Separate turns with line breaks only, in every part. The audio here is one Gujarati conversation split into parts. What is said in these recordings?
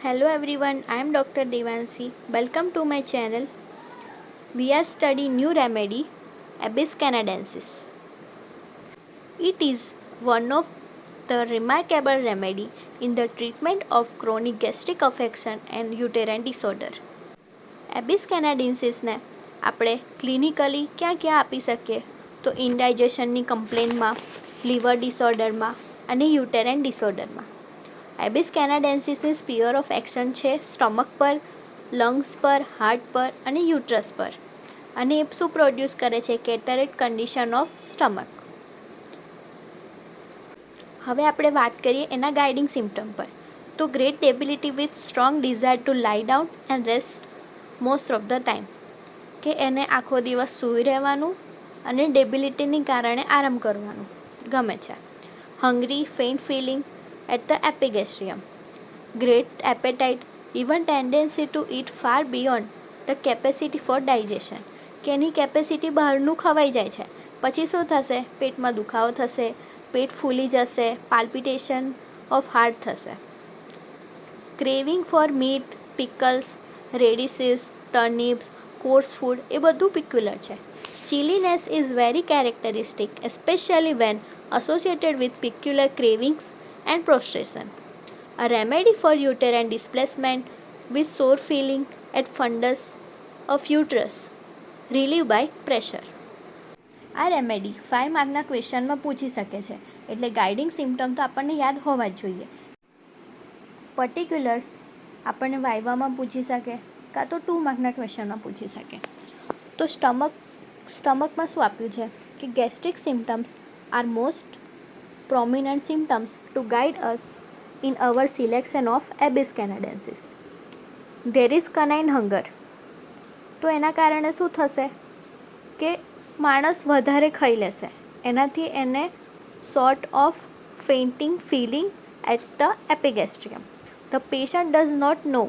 Hello everyone, I am Dr. Devanshi. Welcome to my channel. We are studying new remedy, Abies canadensis. It is one of the remarkable remedy in the treatment of chronic gastric affection and uterine disorder. Abies canadensis ને આપણે ક્લિનિકલી ક્યાં આપી શકીએ તો ઇન્ડાઇજેશનની કમ્પ્લેનમાં, લીવર ડિસઓર્ડરમાં અને યુટેરાઇન ડિસઓર્ડરમાં. એબિસ કેનાડેન્સિસની સ્પીયર ઓફ એક્શન છે સ્ટમક પર, લંગ્સ પર, હાર્ટ પર અને યુટ્રસ પર. અને એ શું પ્રોડ્યુસ કરે છે? Cataract condition of stomach. હવે આપણે વાત કરીએ એના ગાઇડિંગ સિમ્ટમ પર. તો great debility with strong desire to lie down and rest most of the time, કે એને આખો દિવસ સૂઈ રહેવાનું અને ડેબિલિટીની કારણે આરામ કરવાનું ગમે છે. Hungry, faint feeling at the epigastrium, great appetite, even tendency to eat far beyond the capacity for digestion, કે એની કેપેસિટી બહારનું ખવાઈ જાય છે, પછી શું થશે? પેટમાં દુખાવો થશે, પેટ ફૂલી જશે, પાલ્પિટેશન ઓફ હાર્ટ થશે. Craving for meat, pickles, radishes, turnips, coarse food એ બધું પિક્યુલર છે. Chilliness is very characteristic, especially when associated with peculiar cravings and prostration. A remedy for uterine displacement with sore feeling at fundus of uterus, relieved by pressure. આ રેમેડી 5 માર્કના ક્વેશ્ચનમાં પૂછી શકે છે, એટલે ગાઇડિંગ સિમ્ટમ તો આપણને યાદ હોવા જ જોઈએ. પર્ટિક્યુલર્સ આપણને વાઇવામાં પૂછી શકે, કાં તો 2 માર્કના ક્વેશ્ચનમાં પૂછી શકે. તો સ્ટમકમાં શું આપ્યું છે કે gastric symptoms R most prominent symptoms to guide us in our selection of Abies canadensis. There is canine hunger. તો એના કારણે શું થશે કે માણસ વધારે ખાઈ લેશે, એનાથી એને sort of fainting feeling at the epigastrium. The patient does not know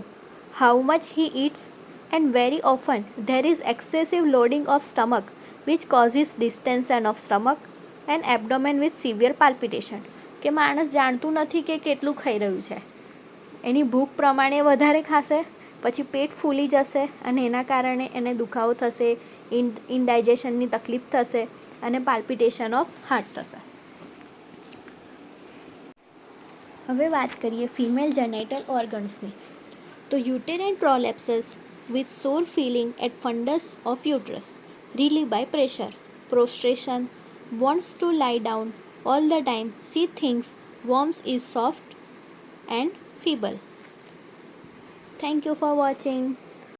how much he eats and very often there is excessive loading of stomach which causes distension of stomach and abdomen with severe palpitation, કે માણસ જાણતું નથી કે કેટલું ખાઈ રહ્યું છે, એની ભૂખ પ્રમાણે વધારે ખાશે, પછી પેટ ફૂલી જશે અને એના કારણે એને દુખાવો થશે, ઇનડાઇજેશનની તકલીફ થશે અને પાલ્પિટેશન ઓફ હાર્ટ થશે. હવે વાત કરીએ ફિમેલ જેનેટલ ઓર્ગન્સની. તો uterine prolapsus with sore feeling at fundus of uterus, relieve by pressure, prostration, wants to lie down all the time, she thinks worms is soft and feeble. Thank you for watching.